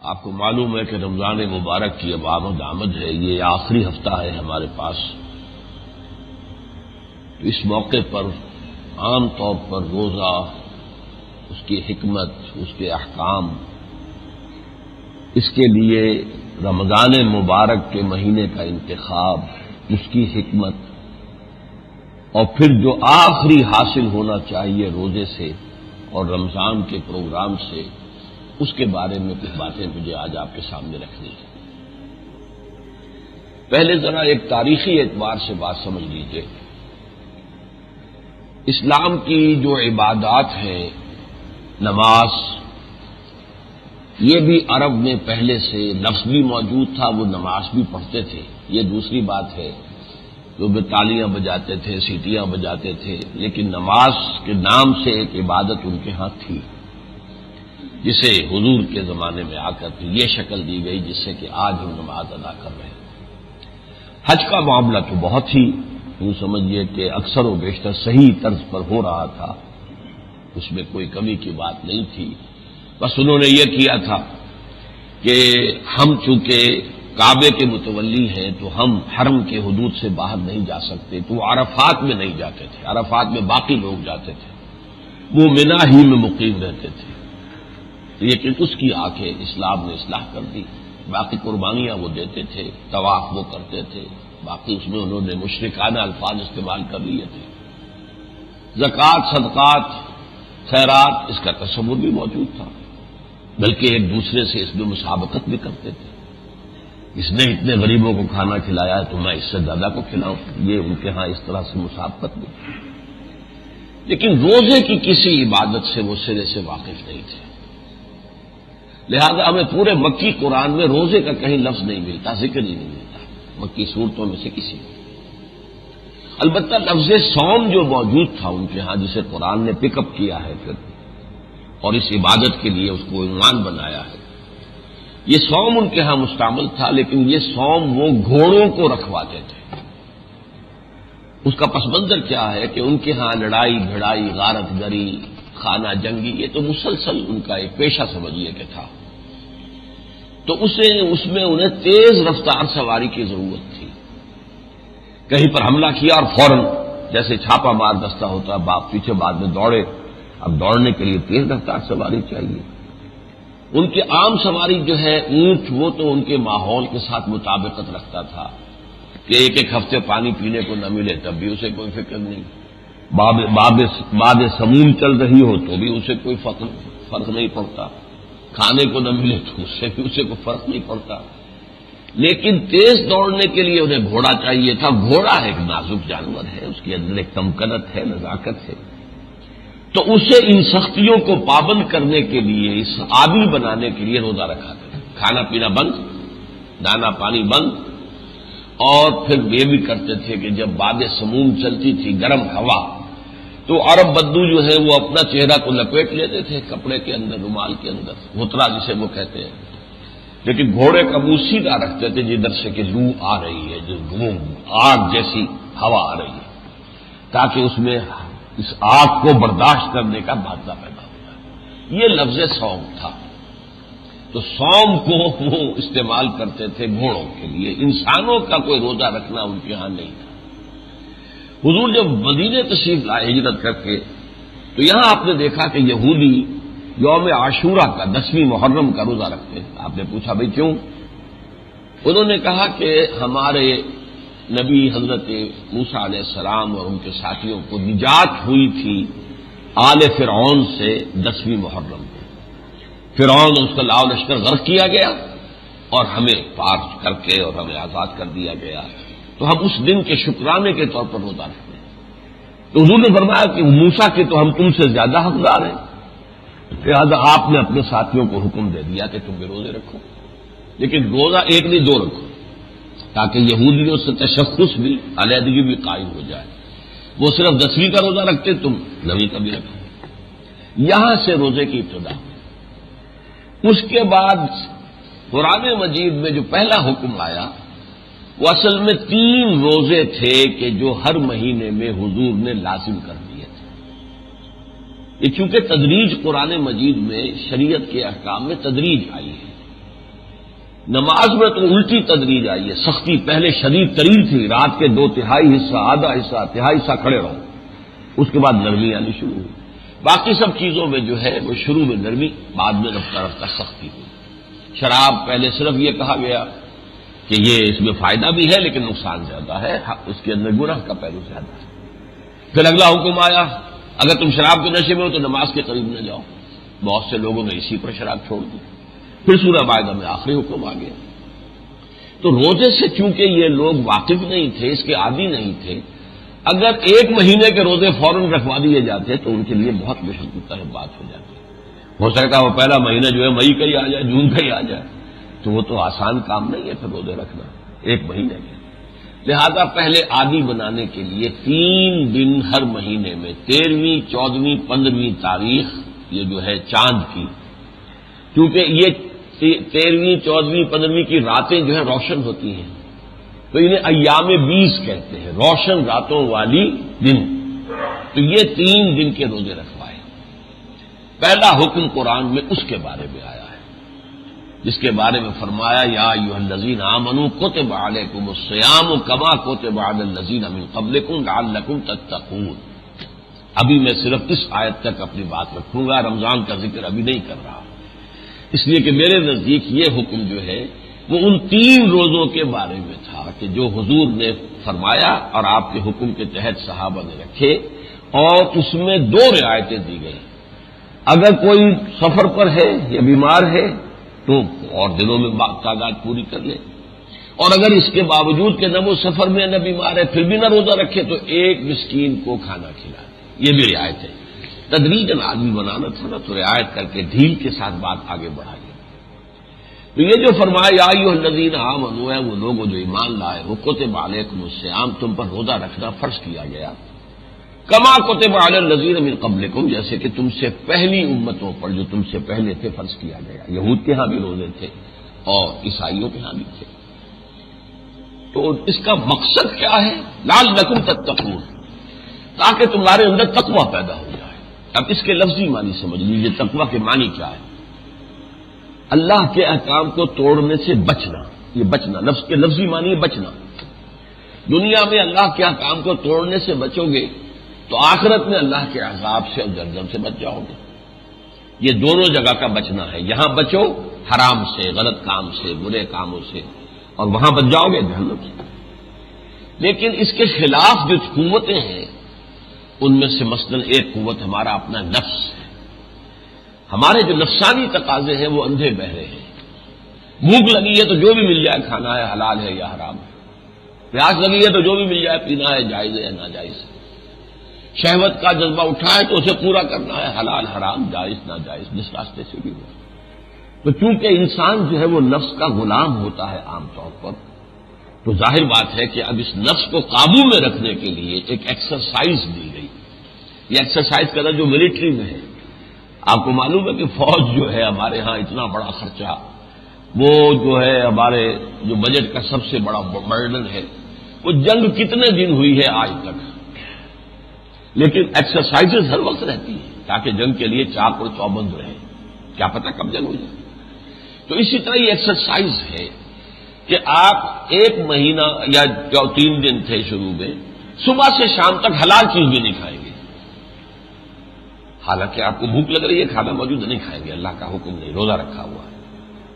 آپ کو معلوم ہے کہ رمضان مبارک کی اب آمد ہے، یہ آخری ہفتہ ہے ہمارے پاس۔ تو اس موقع پر عام طور پر روزہ، اس کی حکمت، اس کے احکام، اس کے لیے رمضان مبارک کے مہینے کا انتخاب، اس کی حکمت، اور پھر جو آخری حاصل ہونا چاہیے روزے سے اور رمضان کے پروگرام سے، اس کے بارے میں کچھ باتیں مجھے آج آپ کے سامنے رکھنی ہے۔ پہلے ذرا ایک تاریخی اعتبار سے بات سمجھ لیجیے۔ اسلام کی جو عبادات ہیں، نماز، یہ بھی عرب میں پہلے سے لفظ بھی موجود تھا، وہ نماز بھی پڑھتے تھے۔ یہ دوسری بات ہے، لوگ تالیاں بجاتے تھے، سیٹیاں بجاتے تھے، لیکن نماز کے نام سے ایک عبادت ان کے ہاں تھی، جسے حضور کے زمانے میں آ کر یہ شکل دی گئی جس سے کہ آج ہم نماز ادا کر رہے ہیں۔ حج کا معاملہ تو بہت ہی یوں سمجھیے کہ اکثر و بیشتر صحیح طرز پر ہو رہا تھا، اس میں کوئی کمی کی بات نہیں تھی۔ بس انہوں نے یہ کیا تھا کہ ہم چونکہ کعبے کے متولی ہیں تو ہم حرم کے حدود سے باہر نہیں جا سکتے، تو عرفات میں نہیں جاتے تھے، عرفات میں باقی لوگ جاتے تھے، وہ منا ہی میں مقیم رہتے تھے، لیکن اس کی آنکھیں اسلام نے اصلاح کر دی۔ باقی قربانیاں وہ دیتے تھے، طواف وہ کرتے تھے، باقی اس میں انہوں نے مشرکانہ الفاظ استعمال کر لیے تھے۔ زکوٰۃ، صدقات، خیرات، اس کا تصور بھی موجود تھا، بلکہ ایک دوسرے سے اس میں مسابقت بھی کرتے تھے۔ اس نے اتنے غریبوں کو کھانا کھلایا ہے تو میں اس سے زیادہ کو کھلاؤں، یہ ان کے ہاں اس طرح سے مسابقت بھی تھی۔ لیکن روزے کی کسی عبادت سے وہ سرے سے واقف نہیں تھے، لہذا ہمیں پورے مکی قرآن میں روزے کا کہیں لفظ نہیں ملتا، ذکر ہی نہیں ملتا مکی صورتوں میں سے کسی میں۔ البتہ لفظ صوم جو موجود تھا ان کے ہاں، جسے قرآن نے پک اپ کیا ہے پھر اور اس عبادت کے لیے اس کو عنوان بنایا ہے، یہ صوم ان کے ہاں مستعمل تھا، لیکن یہ صوم وہ گھوڑوں کو رکھواتے تھے۔ اس کا پس منظر کیا ہے کہ ان کے ہاں لڑائی بھڑائی، غارت گری، خانہ جنگی، یہ تو مسلسل ان کا ایک پیشہ سمجھیے کہ تھا، تو اس میں انہیں تیز رفتار سواری کی ضرورت تھی۔ کہیں پر حملہ کیا اور فوراً جیسے چھاپا مار دستہ ہوتا، باپ پیچھے بعد میں دوڑے، اب دوڑنے کے لیے تیز رفتار سواری چاہیے۔ ان کی عام سواری جو ہے اونٹ، وہ تو ان کے ماحول کے ساتھ مطابقت رکھتا تھا کہ ایک ایک ہفتے پانی پینے کو نہ ملے تب بھی اسے کوئی فکر نہیں، باب سموم چل رہی ہو تو بھی اسے کوئی فرق نہیں پڑتا، کھانے کو نہ ملے تو اس سے بھی اسے کوئی فرق نہیں پڑتا۔ لیکن تیز دوڑنے کے لیے انہیں گھوڑا چاہیے تھا۔ گھوڑا ایک نازک جانور ہے، اس کے اندر ایک تمکنت ہے، نزاکت ہے، تو اسے ان سختیوں کو پابند کرنے کے لیے، اس عادی بنانے کے لیے روزہ رکھا تھا، کھانا پینا بند، دانا پانی بند، اور پھر یہ بھی کرتے تھے کہ جب باد سموم چلتی تھی، گرم ہوا، تو عرب بدو جو ہے وہ اپنا چہرہ کو لپیٹ لیتے تھے کپڑے کے اندر، رومال کے اندر، غترا جسے وہ کہتے ہیں، لیکن گھوڑے کا منہ سیدھا رکھتے تھے جدھر سے کہ لو آ رہی ہے، جو آگ جیسی ہوا آ رہی ہے، تاکہ اس میں اس آگ کو برداشت کرنے کا مادہ پیدا ہو جائے۔ یہ لفظ صوم تھا۔ تو صوم کو وہ استعمال کرتے تھے گھوڑوں کے لیے، انسانوں کا کوئی روزہ رکھنا ان کے ہاں نہیں تھا۔ حضور جب مدینے تشریف لائے ہجرت کر کے، تو یہاں آپ نے دیکھا کہ یہودی یوم عاشورہ کا 10ویں محرم کا روزہ رکھتے ہیں۔ آپ نے پوچھا بھئی کیوں؟ انہوں نے کہا کہ ہمارے نبی حضرت موسیٰ علیہ السلام اور ان کے ساتھیوں کو نجات ہوئی تھی آل فرعون سے 10ویں محرم کو، فرعون اور اس کا لاؤ لشکر غرق کیا گیا اور ہمیں پار کر کے اور ہمیں آزاد کر دیا گیا، تو ہم اس دن کے شکرانے کے طور پر روزہ رکھتے ہیں۔ تو حضور نے فرمایا کہ موسیٰ کے تو ہم تم سے زیادہ حقدار ہیں، لہٰذا آپ نے اپنے ساتھیوں کو حکم دے دیا کہ تم بھی روزے رکھو، لیکن روزہ ایک نہیں دو رکھو، تاکہ یہودیوں سے تشخص بھی، علیحدگی بھی قائم ہو جائے۔ وہ صرف 10ویں کا روزہ رکھتے، تم 9ویں کا بھی رکھو۔ یہاں سے روزے کی ابتدا۔ اس کے بعد قرآن مجید میں جو پہلا حکم آیا وہ اصل میں 3 روزے تھے کہ جو ہر مہینے میں حضور نے لازم کر دیے تھے۔ یہ چونکہ تدریج قرآن مجید میں شریعت کے احکام میں تدریج آئی ہے، نماز میں تو الٹی تدریج آئی ہے، سختی پہلے شدید ترین تھی، رات کے 2/3 حصہ، آدھا حصہ، تہائی حصہ کھڑے رہو، اس کے بعد نرمی آنی شروع ہوئی۔ باقی سب چیزوں میں جو ہے وہ شروع میں نرمی، بعد میں رفتہ رفتہ سختی ہوئی۔ شراب پہلے صرف یہ کہا گیا کہ یہ اس میں فائدہ بھی ہے لیکن نقصان زیادہ ہے، اس کے اندر گناہ کا پہلو زیادہ ہے۔ پھر اگلا حکم آیا اگر تم شراب کے نشے میں ہو تو نماز کے قریب نہ جاؤ، بہت سے لوگوں نے اسی پر شراب چھوڑ دی۔ پھر سورہ مائدہ میں آخری حکم آ گیا۔ تو روزے سے چونکہ یہ لوگ واقف نہیں تھے، اس کے عادی نہیں تھے، اگر 1 مہینے کے روزے فوراً رکھوا دیے جاتے تو ان کے لیے بہت مشقت کا بات ہو جاتی۔ ہو سکتا ہے وہ پہلا مہینہ جو ہے مئی کا ہی آ جائے، جون کا ہی آ جائے، تو وہ تو آسان کام نہیں ہے پھر روزے رکھنا 1 مہینے کے۔ لہذا پہلے عادی بنانے کے لیے 3 دن ہر مہینے میں 13ویں، 14ویں، 15ویں تاریخ یہ جو ہے چاند کی، کیونکہ یہ 13ویں، 14ویں، 15ویں کی راتیں جو ہے روشن ہوتی ہیں تو انہیں ایام 20 کہتے ہیں، روشن راتوں والی دن۔ تو یہ 3 دن کے روزے رکھوائے۔ پہلا حکم قرآن میں اس کے بارے میں آیا ہے جس کے بارے میں فرمایا یا ایھا الذین آمنوا کتب علیکم الصیام کما کتب علی الذین من قبلکم لعلکم تتقون۔ ابھی میں صرف اس آیت تک اپنی بات رکھوں گا، رمضان کا ذکر ابھی نہیں کر رہا، اس لیے کہ میرے نزدیک یہ حکم جو ہے وہ ان 3 روزوں کے بارے میں تھا کہ جو حضور نے فرمایا اور آپ کے حکم کے تحت صحابہ نے رکھے، اور اس میں 2 رعایتیں دی گئی۔ اگر کوئی سفر پر ہے یا بیمار ہے تو اور دنوں میں تعداد پوری کر لے، اور اگر اس کے باوجود کہ نہ وہ سفر میں نہ بیمار ہے پھر بھی نہ روزہ رکھے تو 1 مسکین کو کھانا کھلا دے۔ یہ بھی رعایت ہے، تدریجاً آدمی بنانا تھا نا، تو رعایت کر کے ڈھیل کے ساتھ بات آگے بڑھائی۔ تو یہ جو فرمایا یا ایھا الذین آمنوا ہے وہ لوگ جو ایمان لائے ہو، کتب علیکم الصیام تم پر روزہ رکھنا فرض کیا گیا، کما کتب علی الذین من قبلکم جیسے کہ تم سے پہلی امتوں پر جو تم سے پہلے تھے فرض کیا گیا۔ یہود کے ہاں بھی روزے تھے اور عیسائیوں کے ہاں بھی تھے۔ تو اس کا مقصد کیا ہے؟ لعلکم تتقون، تاکہ تمہارے اندر تقویٰ پیدا ہو جائے۔ اب اس کے لفظی معنی سمجھ لیجیے، تقویٰ کے معنی کیا ہے؟ اللہ کے احکام کو توڑنے سے بچنا، یہ بچنا لفظ کے لفظی معنی ہے بچنا۔ دنیا میں اللہ کے احکام کو توڑنے سے بچو گے تو آخرت میں اللہ کے عذاب سے اور جہنم سے بچ جاؤ گے۔ یہ دونوں جگہ کا بچنا ہے، یہاں بچو حرام سے، غلط کام سے، برے کاموں سے، اور وہاں بچ جاؤ گے جہنم سے۔ لیکن اس کے خلاف جو قوتیں ہیں ان میں سے مثلاً ایک قوت ہمارا اپنا نفس ہے۔ ہمارے جو نفسانی تقاضے ہیں وہ اندھے بہرے ہیں۔ بھوک لگی ہے تو جو بھی مل جائے کھانا ہے، حلال ہے یا حرام ہے۔ پیاس لگی ہے تو جو بھی مل جائے پینا ہے، جائز ہے یا ناجائز ہے۔ شہوت کا جذبہ اٹھا ہے تو اسے پورا کرنا ہے، حلال حرام، جائز ناجائز، جس راستے سے بھی ہو۔ تو چونکہ انسان جو ہے وہ نفس کا غلام ہوتا ہے عام طور پر، تو ظاہر بات ہے کہ اب اس نفس کو قابو میں رکھنے کے لیے ایک ایکسرسائز دی گئی۔ یہ ایکسرسائز کرنا جو ملٹری میں ہے، آپ کو معلوم ہے کہ فوج جو ہے ہمارے ہاں اتنا بڑا خرچہ، وہ جو ہے ہمارے جو بجٹ کا سب سے بڑا برڈن ہے، وہ جنگ کتنے دن ہوئی ہے آج تک، لیکن ایکسرسائزز ہر وقت رہتی ہیں تاکہ جنگ کے لیے چاق اور چوبند رہے، کیا پتہ کب جنگ ہو جائے۔ تو اسی طرح یہ ایکسرسائز ہے کہ آپ 1 مہینہ یا جو 3 دن تھے شروع میں، صبح سے شام تک حلال چیز بھی نہیں کھائیں گے۔ حالانکہ آپ کو بھوک لگ رہی ہے، کھانا موجود نہیں کھائیں گے، اللہ کا حکم نہیں، روزہ رکھا ہوا ہے۔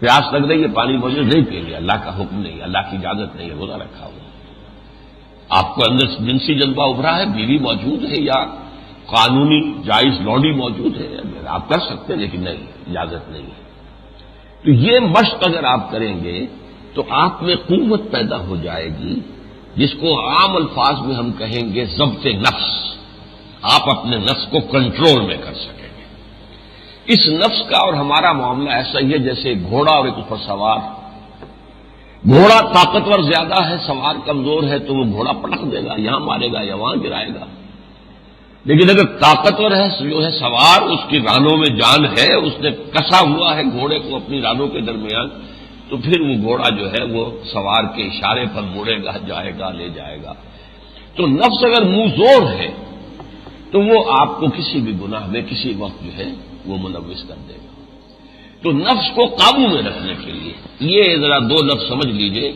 پیاس لگ رہی ہے، پانی موجود نہیں پئیں گے، اللہ کا حکم نہیں، اللہ کی اجازت نہیں ہے، روزہ رکھا ہوا ہے۔ آپ کو اندر جنسی جذبہ ابھرا ہے، بیوی موجود ہے یا قانونی جائز لوڈی موجود ہے، آپ کر سکتے ہیں لیکن نہیں، اجازت نہیں ہے۔ تو یہ مشق اگر آپ کریں گے تو آپ میں قوت پیدا ہو جائے گی، جس کو عام الفاظ میں ہم کہیں گے ضبط نفس۔ آپ اپنے نفس کو کنٹرول میں کر سکیں گے۔ اس نفس کا اور ہمارا معاملہ ایسا ہی ہے جیسے گھوڑا اور ایک پر سوار۔ گھوڑا طاقتور زیادہ ہے، سوار کمزور ہے تو وہ گھوڑا پٹک دے گا، یہاں مارے گا یا وہاں گرائے گا۔ لیکن اگر طاقتور ہے جو ہے سوار، اس کی رانوں میں جان ہے، اس نے کسا ہوا ہے گھوڑے کو اپنی رانوں کے درمیان، تو پھر وہ گھوڑا جو ہے وہ سوار کے اشارے پر مڑے گا، جائے گا، لے جائے گا۔ تو نفس اگر منہ زور ہے تو وہ آپ کو کسی بھی گناہ میں کسی وقت جو ہے وہ ملوث کر دے گا۔ تو نفس کو قابو میں رکھنے کے لیے یہ ذرا دو لفظ سمجھ لیجئے،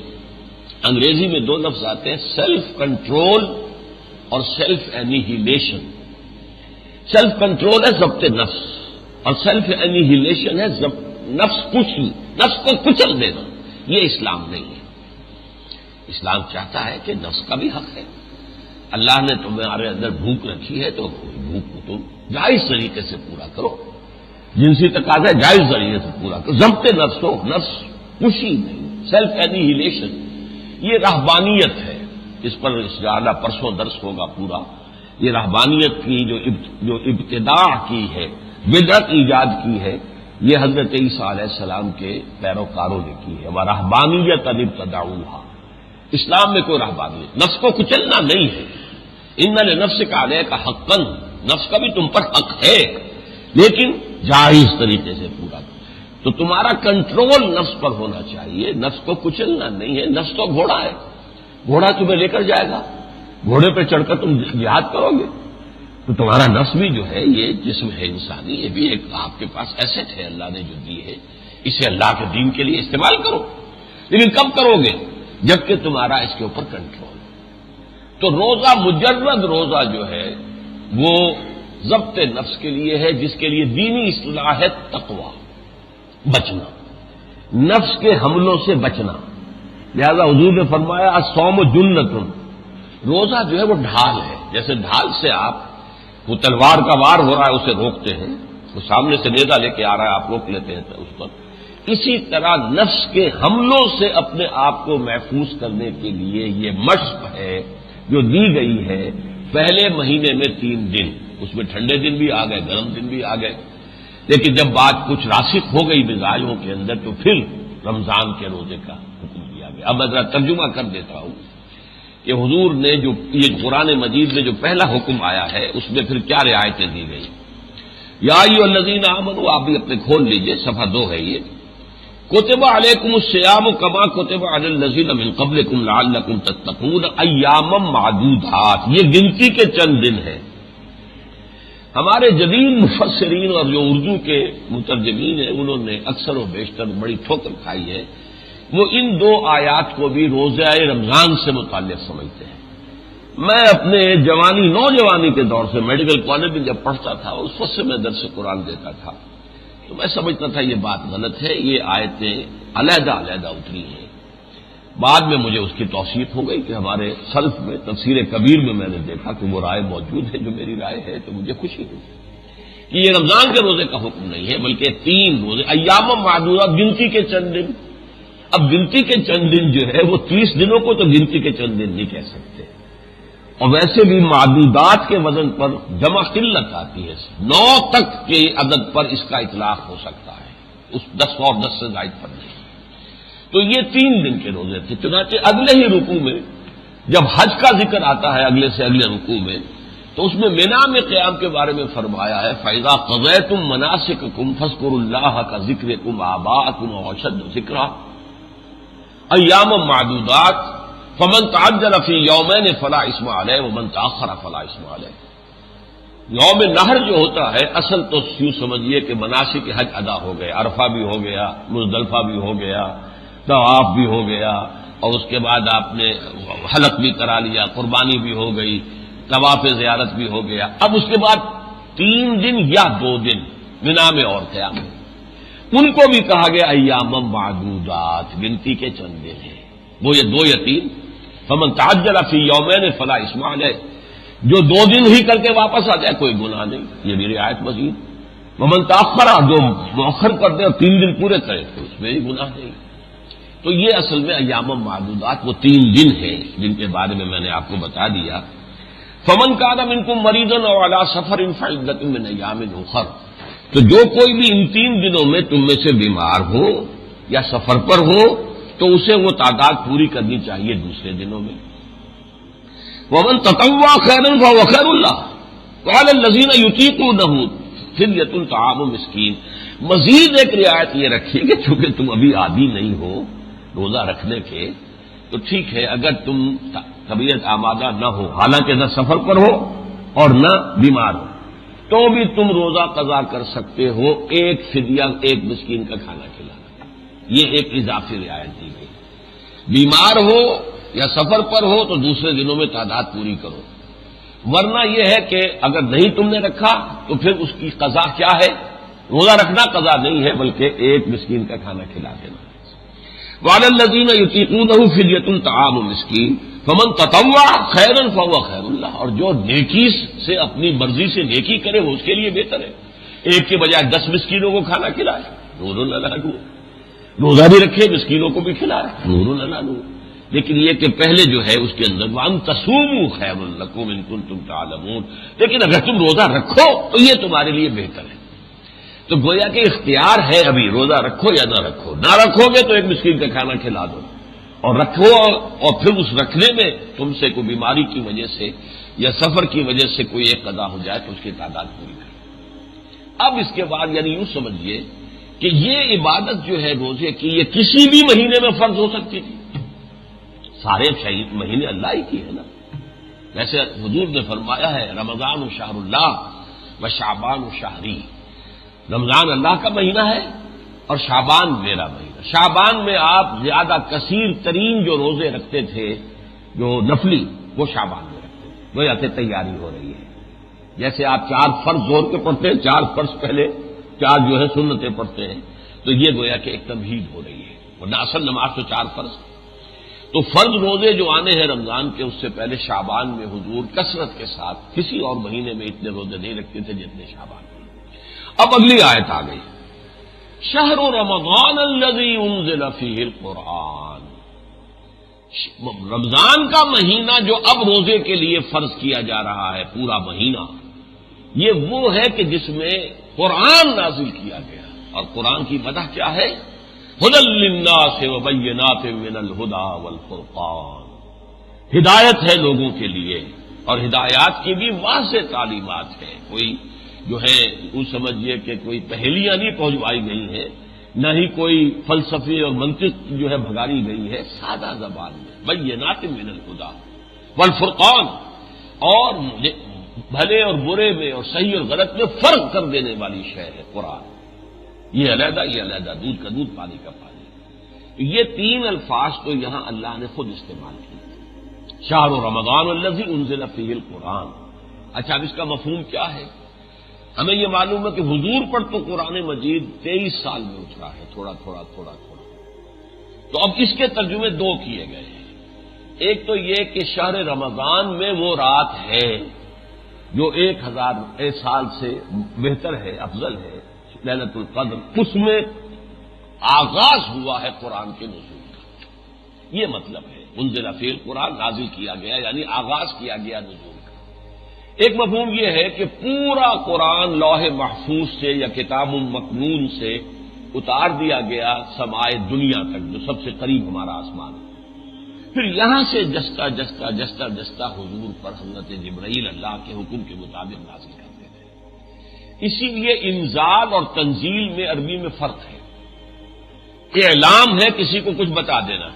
انگریزی میں دو لفظ آتے ہیں، سیلف کنٹرول اور سیلف اینیہیلیشن۔ سیلف کنٹرول ہے ضبط نفس، اور سیلف اینیہیلیشن ہے نفس کشی، نفس کو کچل دینا۔ یہ اسلام نہیں ہے۔ اسلام چاہتا ہے کہ نفس کا بھی حق ہے۔ اللہ نے تمہارے اندر بھوک رکھی ہے تو بھوک کو تم جائز طریقے سے پورا کرو، جنسی تقاضا جائز طریقے سے پورا کرو، ضبط نفس ہو، نفس کشی نہیں، سیلف اینیہیلیشن۔ یہ رہبانیت ہے، اس پر انشاءاللہ پرسوں درس ہوگا پورا۔ یہ رہبانیت کی جو ابتداء کی ہے، بدعت ایجاد کی ہے، یہ حضرت عیسیٰ علیہ السلام کے پیروکاروں نے کی ہے۔ وَرَهْبَانِيَّةً ابْتَدَعُوهَا۔ اسلام میں کوئی رہبانیت، نفس کو کچلنا نہیں ہے۔ ان لنفسک علیک حقا، نفس کا بھی تم پر حق ہے، لیکن جائز طریقے سے پورا کرو۔ تو تمہارا کنٹرول نفس پر ہونا چاہیے، نفس کو کچلنا نہیں ہے۔ نفس تو گھوڑا ہے، گھوڑا تمہیں لے کر جائے گا، گھوڑے پہ چڑھ کر تم جہاد کرو گے۔ تو تمہارا نفس بھی جو ہے، یہ جسم ہے انسانی، یہ بھی ایک آپ کے پاس ایسٹ ہے اللہ نے جو دی ہے، اسے اللہ کے دین کے لیے استعمال کرو، لیکن کب کرو گے؟ جبکہ تمہارا اس کے اوپر کنٹرول۔ تو روزہ، مجرد روزہ جو ہے وہ ضبط نفس کے لیے ہے، جس کے لیے دینی اصطلاح ہے تقویٰ، بچنا، نفس کے حملوں سے بچنا۔ لہذا حضور نے فرمایا الصوم جنۃ، روزہ جو ہے وہ ڈھال ہے، جیسے ڈھال سے آپ وہ تلوار کا وار ہو رہا ہے اسے روکتے ہیں، وہ سامنے سے نیزہ لے کے آ رہا ہے آپ روک لیتے ہیں اس پر، اسی طرح نفس کے حملوں سے اپنے آپ کو محفوظ کرنے کے لیے یہ مشق ہے جو دی گئی ہے۔ پہلے مہینے میں 3 دن، اس میں ٹھنڈے دن بھی آ گئے، گرم دن بھی آ گئے، لیکن جب بات کچھ راسخ ہو گئی مزاجوں کے اندر تو پھر رمضان کے روزے کا حکم دیا گیا۔ اب میں ذرا ترجمہ کر دیتا ہوں کہ حضور نے جو یہ قرآن مجید میں جو پہلا حکم آیا ہے اس میں پھر کیا رعایتیں دی گئی۔ یا ایھا الذین آمنوا، آپ بھی اپنے کھول لیجئے، صفحہ 2 ہے یہ۔ کتب علیکم الصیام کما کتب علی الذین من قبلکم لعلکم تتقون ایاما معدودات، یہ گنتی کے چند دن ہیں۔ ہمارے جدید مفسرین اور جو اردو کے مترجمین ہیں انہوں نے اکثر و بیشتر بڑی ٹھوکر کھائی ہے، وہ ان 2 آیات کو بھی روزہ رمضان سے متعلق سمجھتے ہیں۔ میں اپنے نوجوانی کے دور سے میڈیکل کالج میں جب پڑھتا تھا، اس وقت سے میں درس قرآن دیتا تھا، تو میں سمجھتا تھا یہ بات غلط ہے، یہ آیتیں علیحدہ علیحدہ اتری ہیں۔ بعد میں مجھے اس کی توثیق ہو گئی کہ ہمارے سلف میں تفسیر کبیر میں میں نے دیکھا کہ وہ رائے موجود ہے جو میری رائے ہے، تو مجھے خوشی ہوئی کہ یہ رمضان کے روزے کا حکم نہیں ہے، بلکہ 3 روزے، ایام معدودات، گنتی کے چند دن۔ اب گنتی کے چند دن جو ہے وہ 30 دنوں کو تو گنتی کے چند دن نہیں کہہ سکتے، اور ویسے بھی معدودات کے وزن پر جمع قلت آتی ہے، 9 تک کے عدد پر اس کا اطلاق ہو سکتا ہے، اس 10 اور 10 سے زائد پر نہیں۔ تو یہ 3 دن کے روزے تھے۔ چنانچہ اگلے ہی رکوع میں جب حج کا ذکر آتا ہے، اگلے سے اگلے رکوع میں، تو اس میں مینا میں قیام کے بارے میں فرمایا ہے فَإِذَا قَضَيْتُم مَّنَاسِكَكُمْ فاذْكُرُوا اللَّهَ كَذِكْرِكُمْ آبَاءَكُمْ أَوْ أَشَدَّ ذِكْرًا أَيَّامًا مَّعْدُودَاتٍ فَمَن تَعَجَّلَ فِي يَوْمَيْنِ فَلَا إِثْمَ عَلَيْهِ وَمَن تَأَخَّرَ فَلَا إِثْمَ عَلَيْهِ۔ یوم نحر جو ہوتا ہے، اصل تو یوں سمجھیے کہ مناسک حج ادا ہو گئے، عرفہ بھی ہو گیا، مزدلفہ بھی ہو گیا، طواف بھی ہو گیا، اور اس کے بعد آپ نے حلق بھی کرا لیا، قربانی بھی ہو گئی، طواف زیارت بھی ہو گیا۔ اب اس کے بعد 3 دن یا 2 دن مینا میں اور قیام میں، ان کو بھی کہا گیا ایام معدودات، گنتی کے چند دن ہیں، وہ یہ 2 یا 3۔ فمن تعجل فی یومین فلا اثم علیہ، جو 2 دن ہی کر کے واپس آ جائے کوئی گناہ نہیں، یہ بھی رعایت مزید۔ ومن تاخر، جو مؤخر کر دے اور 3 دن پورے کرے تو اس میں بھی گناہ نہیں۔ تو یہ اصل میں ایام معدودات وہ 3 دن ہیں جن کے بارے میں میں نے آپ کو بتا دیا۔ فمن کان منکم مریضا او علی سفر فعدۃ من ایام اخر، تو جو کوئی بھی ان 3 دنوں میں تم میں سے بیمار ہو یا سفر پر ہو تو اسے وہ تعداد پوری کرنی چاہیے دوسرے دنوں میں۔ ومن تطوع خیرا فهو خیر له وعلی الذین یطیقونہ فدیۃ طعام مسکین۔ مزید ایک رعایت یہ رکھیے کہ چونکہ تم ابھی عادی نہیں ہو روزہ رکھنے کے، تو ٹھیک ہے اگر تم طبیعت آمادہ نہ ہو، حالانکہ نہ سفر پر ہو اور نہ بیمار ہو، تو بھی تم روزہ قضا کر سکتے ہو، ایک فدیہ، ایک مسکین کا کھانا کھلانا۔ یہ ایک اضافی رعایت دی گئی. بیمار ہو یا سفر پر ہو تو دوسرے دنوں میں تعداد پوری کرو، ورنہ یہ ہے کہ اگر نہیں تم نے رکھا تو پھر اس کی قضا کیا ہے؟ روزہ رکھنا قضا نہیں ہے بلکہ ایک مسکین کا کھانا کھلا دینا. وعلی الذین یطیقونہ فدیۃ طعام مسکین فمن تطوع خیرا فهو خیر اللہ، اور جو نیکی سے اپنی مرضی سے نیکی کرے وہ اس کے لیے بہتر ہے. ایک کے بجائے 10 مسکینوں کو کھانا کھلائے، نور لہ، روزہ بھی رکھے مسکینوں کو بھی کھلائے، نور لہ. لیکن یہ کہ پہلے جو ہے اس کے اندر وَأَن تَصُومُوا خَيْرٌ لَكُمْ إِن كُنتُمْ تَعْلَمُونَ، لیکن اگر تم روزہ رکھو تو یہ تمہارے لیے بہتر ہے. تو گویا کہ اختیار ہے ابھی روزہ رکھو یا نہ رکھو. نہ رکھو گے تو ایک مسکین کا کھانا کھلا دو، اور رکھو اور پھر اس رکھنے میں تم سے کوئی بیماری کی وجہ سے یا سفر کی وجہ سے کوئی ایک قضا ہو جائے تو اس کی تعداد پوری کرو. اب اس کے بعد یعنی یوں سمجھیے کہ یہ عبادت جو ہے روزے کی یہ کسی بھی مہینے میں فرض ہو سکتی تھی. سارے شہید مہینے اللہ ہی کی ہے نا. ویسے حضور نے فرمایا ہے رمضان شہر اللہ و شعبان شہری، رمضان اللہ کا مہینہ ہے اور شعبان میرا مہینہ. شعبان میں آپ زیادہ کثیر ترین جو روزے رکھتے تھے جو نفلی، وہ شعبان میں رکھتے تھے. وہ یہاں سے تیاری ہو رہی ہے. جیسے آپ 4 فرض زور کے پڑھتے ہیں، 4 فرض پہلے 4 جو ہے سنتیں پڑھتے ہیں، تو یہ گویا کہ ایک تمہید ہو رہی ہے. ورنہ اصل نماز تو 4 فرض. تو فرض روزے جو آنے ہیں رمضان کے، اس سے پہلے شعبان میں حضور کثرت کے ساتھ کسی اور مہینے میں اتنے روزے نہیں رکھتے تھے جتنے شعبان میں. اب اگلی آیت آ گئی، شہر رمضان الذی انزل فیہ القرآن. رمضان کا مہینہ جو اب روزے کے لیے فرض کیا جا رہا ہے، پورا مہینہ، یہ وہ ہے کہ جس میں قرآن نازل کیا گیا. اور قرآن کی مدح کیا ہے؟ ھدی للناس وبینات من الھدی والفرقان، ہدایت ہے لوگوں کے لیے اور ہدایات کی بھی واضح تعلیمات ہے. کوئی جو ہے وہ سمجھیے کہ کوئی پہیلیاں نہیں پہنچوائی گئی ہیں، نہ ہی کوئی فلسفے اور منطق جو ہے بھگائی گئی ہے. سادہ زبان میں بینات من الھدی والفرقان، اور بھلے اور برے میں اور صحیح اور غلط میں فرق کر دینے والی شے ہے قرآن. یہ علیحدہ، یہ علیحدہ، دودھ کا دودھ پانی کا پانی. یہ 3 الفاظ تو یہاں اللہ نے خود استعمال کیے. شہر رمضان الذی انزل فیہ القرآن. اچھا اب اس کا مفہوم کیا ہے؟ ہمیں یہ معلوم ہے کہ حضور پر تو قرآن مجید 23 سال میں اترا ہے، تھوڑا تھوڑا تھوڑا تھوڑا. تو اب اس کے ترجمے 2 کیے گئے ہیں. ایک تو یہ کہ شہر رمضان میں وہ رات ہے جو 1000 سال سے بہتر ہے، افضل ہے، لیلۃ القدر. اس میں آغاز ہوا ہے قرآن کے نزول کا. یہ مطلب ہے انزل فیہ القرآن، نازل کیا گیا یعنی آغاز کیا گیا نزول کا. ایک مفہوم یہ ہے کہ پورا قرآن لوح محفوظ سے یا کتاب مکنون سے اتار دیا گیا سمائے دنیا تک، جو سب سے قریب ہمارا آسمان ہے. پھر یہاں سے جستا جستا جستا جستا حضور پر حضرت جبرائیل اللہ کے حکم کے مطابق نازل کرتے تھے. اسی لیے انزال اور تنزیل میں عربی میں فرق ہے. اعلام ہے کسی کو کچھ بتا دینا،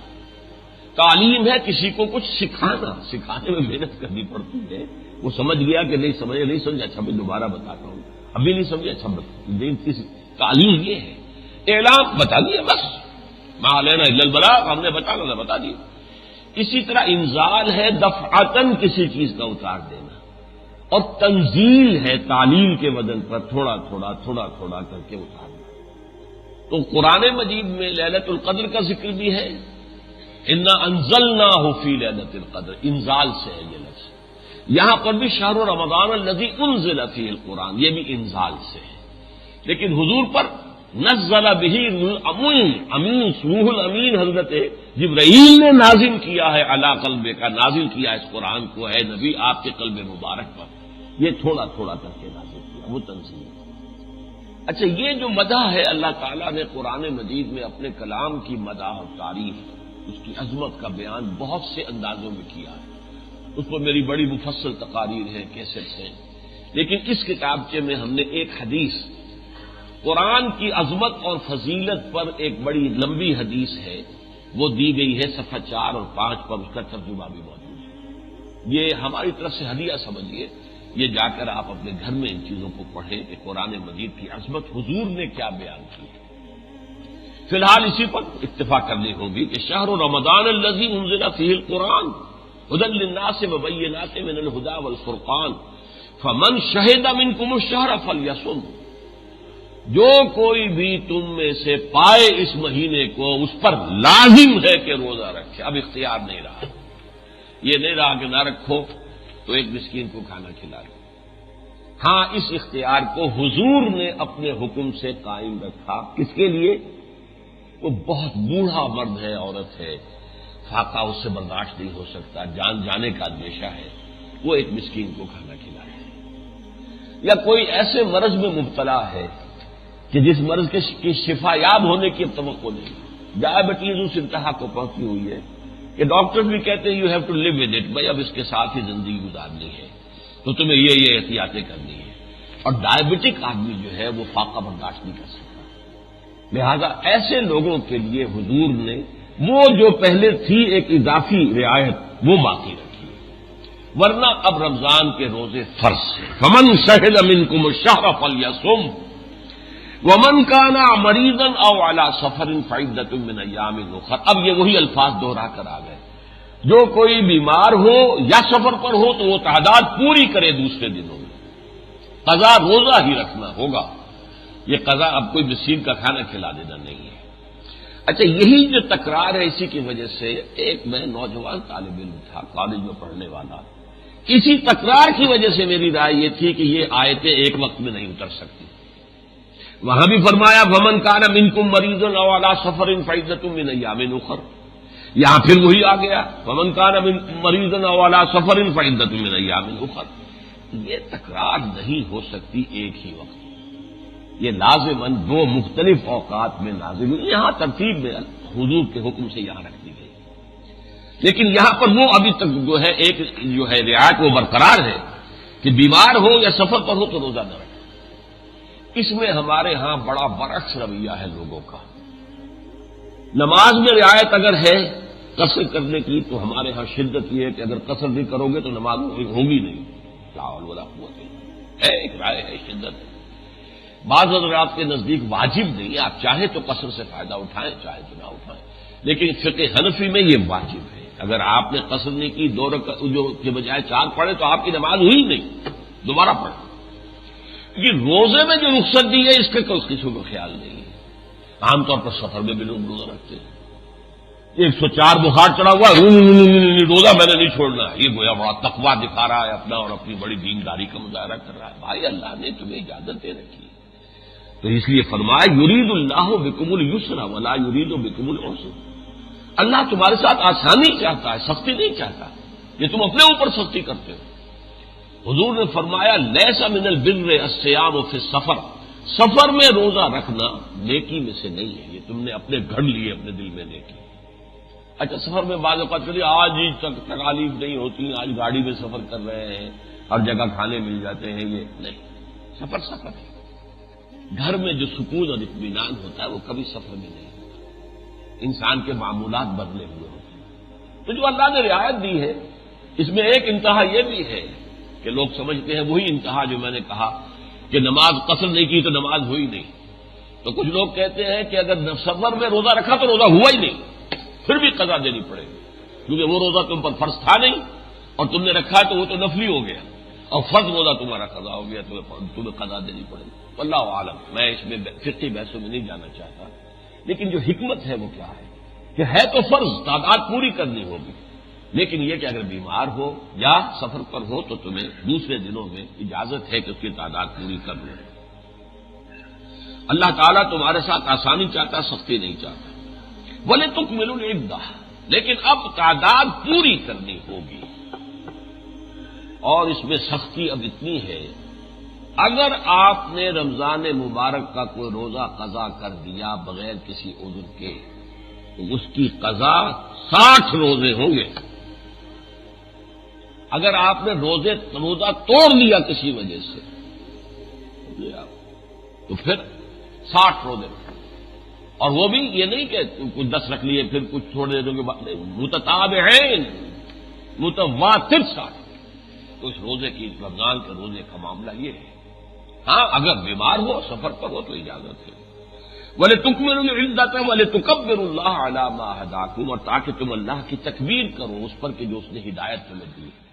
تعلیم ہے کسی کو کچھ سکھانا. سکھانے میں محنت کرنی پڑتی ہے. وہ سمجھ گیا کہ نہیں سمجھا، نہیں سمجھا، اچھا میں دوبارہ بتاتا ہوں، ابھی نہیں سمجھا، اچھا تعلیم یہ ہے. اعلام بتا دیا بس، ما علینا الا البلاغ، ہم نے بتا دیا. اسی طرح انزال ہے دفعتاً کسی چیز کا اتار دینا، اور تنزیل ہے تعلیم کے وزن پر تھوڑا تھوڑا تھوڑا تھوڑا کر کے اتارنا. تو قرآن مجید میں لیلۃ القدر کا ذکر بھی ہے. انا انزلناہ فی لیلۃ القدر، انزال سے ہے یہ لفظ. یہاں پر بھی شہر رمضان الذی انزل فیہ القرآن، یہ بھی انزال سے ہے. لیکن حضور پر نزل بہ امین، روح الامین حضرت جبرائیل نے نازل کیا ہے علی قلبے کا، نازل کیا اس قرآن کو ہے نبی آپ کے قلب مبارک پر. یہ تھوڑا تھوڑا کر کے نازل کیا، وہ تنزیل. اچھا یہ جو مدح ہے اللہ تعالیٰ نے قرآن مجید میں اپنے کلام کی مدح اور تعریف، اس کی عظمت کا بیان بہت سے اندازوں میں کیا ہے. اس پر میری بڑی مفصل تقاریر ہیں، کیسٹس ہیں. لیکن اس کتابچے میں ہم نے ایک حدیث، قرآن کی عظمت اور فضیلت پر ایک بڑی لمبی حدیث ہے، وہ دی گئی ہے صفحہ 4 اور 5 پر، اس کا ترجمہ بھی موجود ہے. یہ ہماری طرف سے ہدیہ سمجھیے. یہ جا کر آپ اپنے گھر میں ان چیزوں کو پڑھیں کہ قرآن مجید کی عظمت حضور نے کیا بیان کی ہے. فی الحال اسی پر اتفاق کرنی ہوگی کہ شہر رمضان الذی انزل فیہ القرآن ھدی للناس وبینات من الھدی والفرقان فمن شہد منکم الشہر فلیصم، جو کوئی بھی تم میں سے پائے اس مہینے کو اس پر لازم ہے کہ روزہ رکھے. اب اختیار نہیں رہا، یہ نہیں رہا کہ نہ رکھو تو ایک مسکین کو کھانا کھلا دو. ہاں اس اختیار کو حضور نے اپنے حکم سے قائم رکھا. کس کے لیے؟ وہ بہت بوڑھا مرد ہے، عورت ہے، فاقہ اس سے برداشت نہیں ہو سکتا، جان جانے کا اندیشہ ہے، وہ ایک مسکین کو کھانا کھلائے. یا کوئی ایسے مرض میں مبتلا ہے کہ جس مرض کی شفا یاب ہونے کی اب توقع نہیں، ڈائبٹیز اس انتہا کو پہنچی ہوئی ہے کہ ڈاکٹر بھی کہتے ہیں you have to live with it, بھائی اب اس کے ساتھ ہی زندگی گزارنی ہے تو تمہیں یہ احتیاطیں کرنی ہے. اور ڈائبٹک آدمی جو ہے وہ فاقہ برداشت نہیں کر سکتا. لہذا ایسے لوگوں کے لیے حضور نے وہ جو پہلے تھی ایک اضافی رعایت وہ باقی رکھی، ورنہ اب رمضان کے روزے فرض ہیں. فمن شہد منکم الشہر فلیصم ومن کان مریضا او علی سفر فعدۃ من ایام اخر. اب یہ وہی الفاظ دوہرا کر آ گئے. جو کوئی بیمار ہو یا سفر پر ہو تو وہ تعداد پوری کرے دوسرے دنوں میں. قضا روزہ ہی رکھنا ہوگا، یہ قضا اب کوئی مسکین کا کھانا کھلا دینا نہیں ہے. اچھا، یہی جو تکرار ہے اسی کی وجہ سے ایک میں نوجوان طالب علم تھا کالج میں پڑھنے والا، اسی تکرار کی وجہ سے میری رائے یہ تھی کہ یہ آیتیں ایک وقت میں نہیں اتر سکتی. وہاں بھی فرمایا ومن کان منکم مریضا او علی سفر فعدۃ من ایام اخر، یہاں پھر وہی آ گیا ومن کان مریضا او علی سفر فعدۃ من ایام اخر. یہ تکرار نہیں ہو سکتی ایک ہی وقت، یہ لازماً دو مختلف اوقات میں نازل ہوئی. یہاں ترتیب میں حضور کے حکم سے یہاں رکھ دی گئی، لیکن یہاں پر وہ ابھی تک جو ہے ایک جو ہے رعایت وہ برقرار ہے کہ بیمار ہو یا سفر پر ہو تو روزہ نہ رکھے. اس میں ہمارے ہاں بڑا برعکس رویہ ہے لوگوں کا. نماز میں رعایت اگر ہے قصر کرنے کی تو ہمارے ہاں شدت یہ ہے کہ اگر قصر بھی کرو گے تو نماز ہوگی نہیں. لا حول ولا قوت الا باللہ ہے، ایک رائے ہے، شدت ہے. بعض حضرات کے نزدیک واجب نہیں، آپ چاہیں تو قصر سے فائدہ اٹھائیں چاہے تو نہ اٹھائیں، لیکن فقہ حنفی میں یہ واجب ہے. اگر آپ نے قصر نہیں کی، دو رکعت جو کے بجائے 4 پڑھے تو آپ کی نماز ہوئی نہیں، دوبارہ پڑھیں. یہ روزے میں جو رخصت دی ہے اس کے کسی کو خیال نہیں ہے. عام طور پر سفر میں بھی لوگ روزہ رکھتے ہیں. 104 بخار چڑھا ہوا ہے، روزہ میں نے نہیں چھوڑنا، یہ گویا بڑا تقویٰ دکھا رہا ہے اپنا اور اپنی بڑی دینداری کا مظاہرہ کر رہا ہے. بھائی اللہ نے تمہیں اجازت دے رکھی ہے، تو اس لیے فرمایا یرید اللہ بکم اليسر ولا یرید بکم العسر. اللہ تمہارے ساتھ آسانی چاہتا ہے، سختی نہیں چاہتا. یہ تم اپنے اوپر سختی کرتے ہو. حضور نے فرمایا لیس من البر الصیام فی السفر، سفر میں روزہ رکھنا نیکی میں سے نہیں ہے. یہ تم نے اپنے گھڑ لیے اپنے دل میں نیکی. اچھا، سفر میں بعض اوقات چلیے آج ہی تک تکالیف نہیں ہوتی، آج گاڑی میں سفر کر رہے ہیں، ہر جگہ کھانے مل جاتے ہیں، یہ نہیں. سفر سفر ہے. گھر میں جو سکون اور اطمینان ہوتا ہے وہ کبھی سفر میں نہیں ہوتا. انسان کے معمولات بدلے ہوئے ہوتے ہیں. تو جو اللہ نے رعایت دی ہے اس میں ایک انتہا یہ بھی ہے کہ لوگ سمجھتے ہیں وہی انتہا جو میں نے کہا کہ نماز قصر نہیں کی تو نماز ہوئی نہیں. تو کچھ لوگ کہتے ہیں کہ اگر سفر میں روزہ رکھا تو روزہ ہوا ہی نہیں، پھر بھی قضا دینی پڑے گی، کیونکہ وہ روزہ تم پر فرض تھا نہیں اور تم نے رکھا تو وہ تو نفلی ہو گیا، اور فرض روزہ تمہارا قضا ہو گیا، تمہیں قضا دینی پڑے گی. اللہ عالم، میں اس میں فقہی بحثوں میں نہیں جانا چاہتا، لیکن جو حکمت ہے وہ کیا ہے کہ ہے تو فرض، تعداد پوری کرنی ہوگی، لیکن یہ کہ اگر بیمار ہو یا سفر پر ہو تو تمہیں دوسرے دنوں میں اجازت ہے کہ اس کی تعداد پوری کر لیں. اللہ تعالیٰ تمہارے ساتھ آسانی چاہتا، سختی نہیں چاہتا. بولے تکملوا العدہ، لیکن اب تعداد پوری کرنی ہوگی. اور اس میں سختی اب اتنی ہے، اگر آپ نے رمضان مبارک کا کوئی روزہ قضا کر دیا بغیر کسی عذر کے تو اس کی قضا 60 روزے ہوں گے. اگر آپ نے روزہ توڑ لیا کسی وجہ سے تو پھر 60 روزے، اور وہ بھی یہ نہیں کہ کچھ 10 رکھ لیے پھر کچھ چھوڑ دیں گے، متتابعین متواتر 60. تو اس روزے کی رمضان کے روزے کا معاملہ یہ ہے. ہاں اگر بیمار ہو سفر پر ہو تو اجازت ہے. وَلِتُكْمِلُوا الْعِدَّةَ وَلِتُكَبِّرُوا اللَّهَ عَلَىٰ مَا هَدَاكُمْ، اور تاکہ تم اللہ کی تکبیر کرو اس پر کہ جو اس نے ہدایت تمہیں دی ہے۔